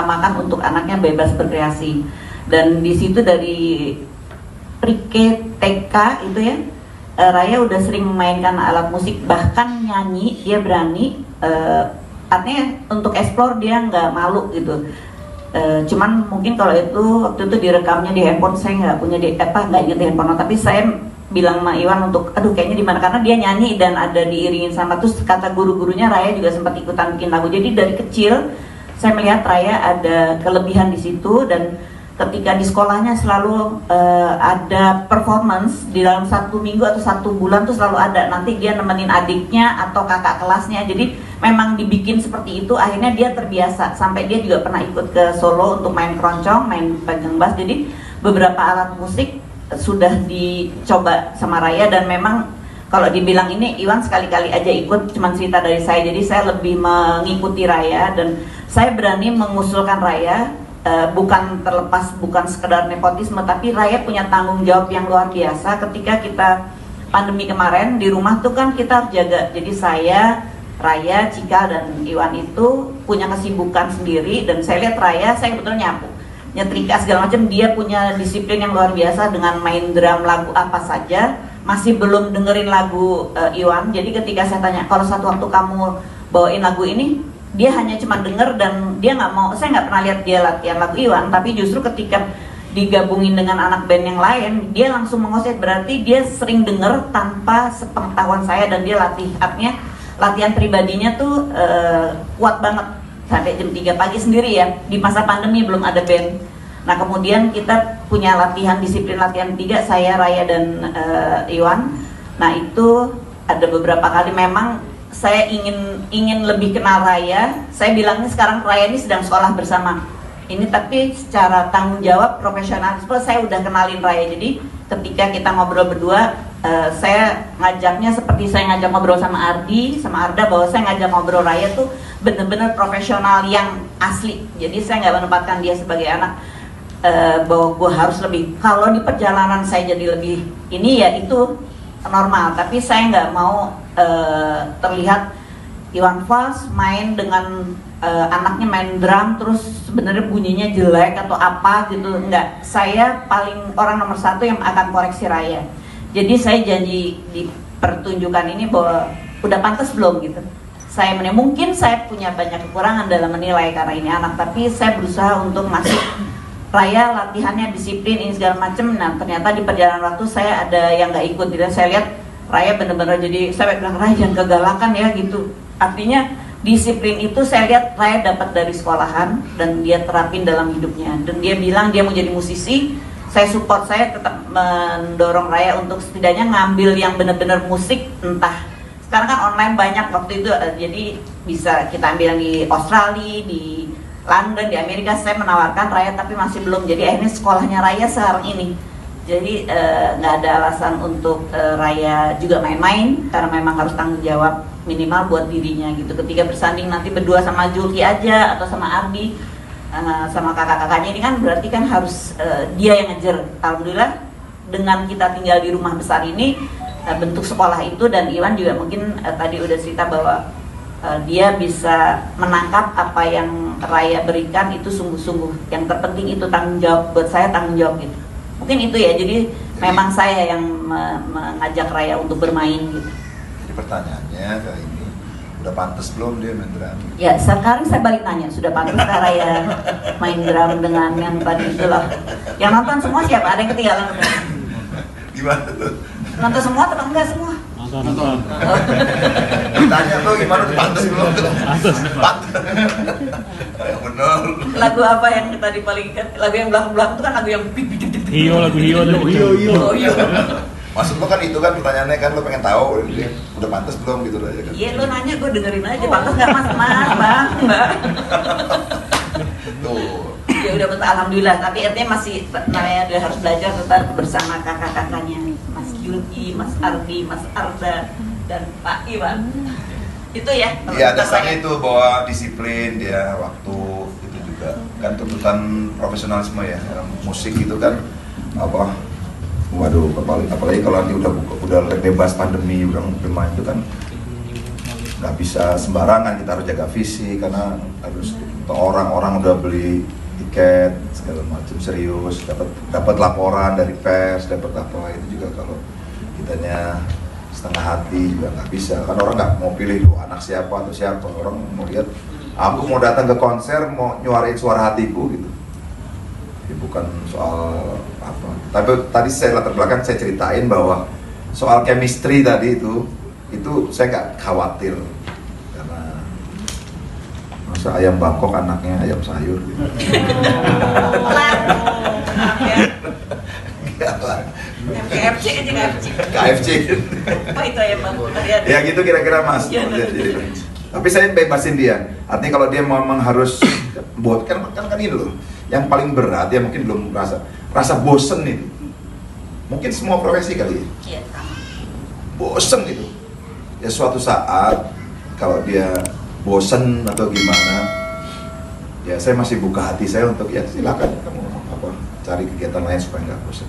mengutamakan untuk anaknya bebas berkreasi. Dan di situ dari pre-K TK itu ya, Raya udah sering memainkan alat musik, bahkan nyanyi dia berani. Artinya untuk explore dia nggak malu gitu. Cuman mungkin kalau itu waktu itu direkamnya di handphone, saya nggak punya nggak inget di handphone, tapi saya bilang sama Iwan untuk aduh kayaknya di mana, karena dia nyanyi dan ada diiringin sama, terus kata guru-gurunya Raya juga sempat ikutan bikin lagu. Jadi dari kecil saya melihat Raya ada kelebihan di situ, dan ketika di sekolahnya selalu ada performance di dalam 1 minggu atau 1 bulan tuh selalu ada, nanti dia nemenin adiknya atau kakak kelasnya. Jadi memang dibikin seperti itu, akhirnya dia terbiasa sampai dia juga pernah ikut ke Solo untuk main keroncong, main pegang bass. Jadi beberapa alat musik sudah dicoba sama Raya, dan memang kalau dibilang ini Iwan sekali-kali aja ikut, cuman cerita dari saya, jadi saya lebih mengikuti Raya dan saya berani mengusulkan Raya. Bukan sekedar nepotisme, tapi Raya punya tanggung jawab yang luar biasa. Ketika kita pandemi kemarin di rumah tuh kan kita harus jaga, jadi saya, Raya, Cika, dan Iwan itu punya kesibukan sendiri, dan saya lihat Raya, saya kebetulan nyapu, nyetrika segala macam, dia punya disiplin yang luar biasa dengan main drum lagu apa saja, masih belum dengerin lagu Iwan. Jadi ketika saya tanya, kalau satu waktu kamu bawain lagu ini, dia hanya cuma denger dan dia nggak mau. Saya nggak pernah lihat dia latihan lagu Iwan, tapi justru ketika digabungin dengan anak band yang lain, dia langsung menguasai. Berarti dia sering denger tanpa sepengetahuan saya, dan dia latih. Artinya latihan pribadinya tuh kuat banget sampai jam 3 pagi sendiri ya. Di masa pandemi belum ada band. Nah kemudian kita punya disiplin latihan 3, saya, Raya, dan Iwan. Nah itu ada beberapa kali memang saya ingin lebih kenal Raya. Saya bilangnya sekarang Raya ini sedang sekolah bersama ini, tapi secara tanggung jawab profesionalisme saya udah kenalin Raya. Jadi ketika kita ngobrol berdua, saya ngajaknya seperti saya ngajak ngobrol sama Ardi, sama Arda, bahwa saya ngajak ngobrol Raya tuh bener-bener profesional yang asli. Jadi saya nggak menempatkan dia sebagai anak, bahwa gue harus lebih, kalau di perjalanan saya jadi lebih ini ya itu normal, tapi saya nggak mau terlihat Iwan Fals main dengan anaknya main drum terus sebenarnya bunyinya jelek atau apa gitu. Enggak, saya paling orang nomor 1 yang akan koreksi Raya. Jadi saya janji di pertunjukan ini bahwa udah pantas belum gitu. Saya mungkin saya punya banyak kekurangan dalam menilai karena ini anak, tapi saya berusaha untuk masuk Raya latihannya disiplin ini segala macem. Nah ternyata di perjalanan waktu saya ada yang nggak ikut, dan saya lihat Raya bener-bener jadi, saya bilang Raya jangan kegalakan ya gitu. Artinya disiplin itu saya lihat Raya dapat dari sekolahan dan dia terapin dalam hidupnya. Dan dia bilang dia mau jadi musisi, saya support, saya tetap mendorong Raya untuk setidaknya ngambil yang bener-bener musik. Entah sekarang kan online banyak, waktu itu jadi bisa kita ambil yang di Australia, di London, di Amerika. Saya menawarkan Raya tapi masih belum, jadi akhirnya sekolahnya Raya sekarang ini. Jadi nggak ada alasan untuk Raya juga main-main, karena memang harus tanggung jawab minimal buat dirinya gitu. Ketika bersanding nanti berdua sama Julki aja atau sama Ardi, sama kakak-kakaknya, ini kan berarti kan harus dia yang ngejar. Alhamdulillah dengan kita tinggal di rumah besar ini, bentuk sekolah itu, dan Iwan juga mungkin tadi udah cerita bahwa dia bisa menangkap apa yang Raya berikan itu sungguh-sungguh. Yang terpenting itu tanggung jawab, buat saya tanggung jawab gitu. Mungkin itu ya, jadi memang saya yang mengajak Raya untuk bermain gitu. Jadi pertanyaannya kayak ini, udah pantas belum dia main drum? Ya sekarang saya balik nanya, sudah pantas nggak Raya main drum dengan yang tadi itu loh. Yang nonton semua siapa? Ada yang ketinggalan? Gimana tuh? Nonton semua atau enggak semua? Nonton. Ditanya tuh gimana tuh pantas belum? Pantas. Yang benar. Lagu apa yang tadi paling, lagu yang belakang-belakang itu kan lagu yang Lagu Hio. Oh iya. Maksud lo kan itu kan pertanyaannya kan lo pengen tahu udah pantas belum gitu aja kan? Iya lo nanya, gue dengerin aja. Pantas nggak mas bang mbak? Tuh. Ya udah betul, alhamdulillah. Tapi artinya masih namanya dia harus belajar tetap bersama kakak-kakaknya, Mas Julki, Mas Ardi, Mas Arda, dan Pak Iwan. Itu ya. Iya dasarnya itu bahwa disiplin dia, waktu itu juga kan tuntutan profesionalisme ya. Musik itu kan apa? Waduh, apalagi kalau nanti udah bebas pandemi, udah bermain itu kan nggak bisa sembarangan, kita harus jaga fisik karena harus atau orang-orang udah beli tiket segala macam serius, dapat laporan dari pers, dapat apa, itu juga kalau kitanya setengah hati juga nggak bisa, kan orang nggak mau pilih lu anak siapa atau siapa, orang mau lihat aku mau datang ke konser mau nyuarain suara hatiku gitu. Ya, bukan soal apa. Tapi tadi saya latar belakang saya ceritain bahwa soal chemistry tadi itu saya nggak khawatir karena masa ayam Bangkok anaknya ayam sayur gitu. KFC aja KFC. apa itu ya bang? Ya gitu kira-kira mas. Iya, Tapi saya bebasin dia. Artinya kalau dia memang harus buat kan ini loh. Yang paling berat ya mungkin belum rasa bosen itu. Mungkin semua profesi kali ya. Iya sama. Bosen itu. Ya suatu saat kalau dia bosen atau gimana, ya saya masih buka hati saya untuk ya silakan kamu apa cari kegiatan lain supaya nggak bosen.